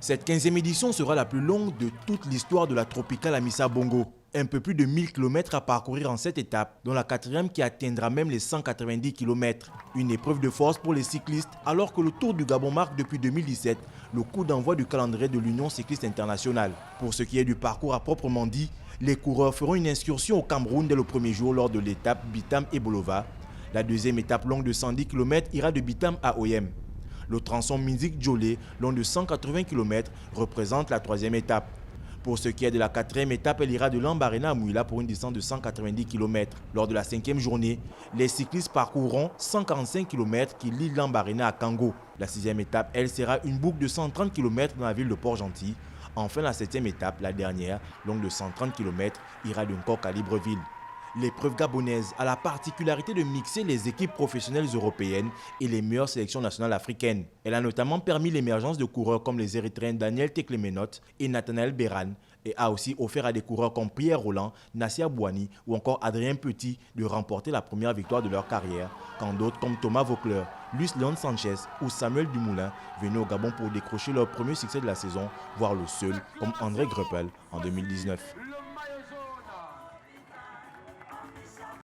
Cette 15e édition sera la plus longue de toute l'histoire de la Tropicale Amissa Bongo. Un peu plus de 1000 km à parcourir en 7 étapes, dont la 4e qui atteindra même les 190 km. Une épreuve de force pour les cyclistes, alors que le Tour du Gabon marque depuis 2017 le coup d'envoi du calendrier de l'Union cycliste internationale. Pour ce qui est du parcours à proprement dit, les coureurs feront une excursion au Cameroun dès le premier jour lors de l'étape Bitam et Bolova. La deuxième étape longue de 110 km ira de Bitam à Oyem. Le tronçon Minzik-Djolé, long de 180 km, représente la 3e étape. Pour ce qui est de la 4e étape, elle ira de Lambaréné à Mouila pour une distance de 190 km. Lors de la 5e journée, les cyclistes parcourront 145 km qui lient Lambaréné à Kango. La 6e étape, elle sera une boucle de 130 km dans la ville de Port-Gentil. Enfin, la 7e étape, la dernière, longue de 130 km, ira de Nkok à Libreville. L'épreuve gabonaise a la particularité de mixer les équipes professionnelles européennes et les meilleures sélections nationales africaines. Elle a notamment permis l'émergence de coureurs comme les Érythréens Daniel Teklemenot et Nathanaël Beran et a aussi offert à des coureurs comme Pierre Roland, Nasser Bouani ou encore Adrien Petit de remporter la première victoire de leur carrière, quand d'autres comme Thomas Vaucleur, Luis Leon Sanchez ou Samuel Dumoulin venaient au Gabon pour décrocher leur premier succès de la saison, voire le seul, comme André Greppel en 2019.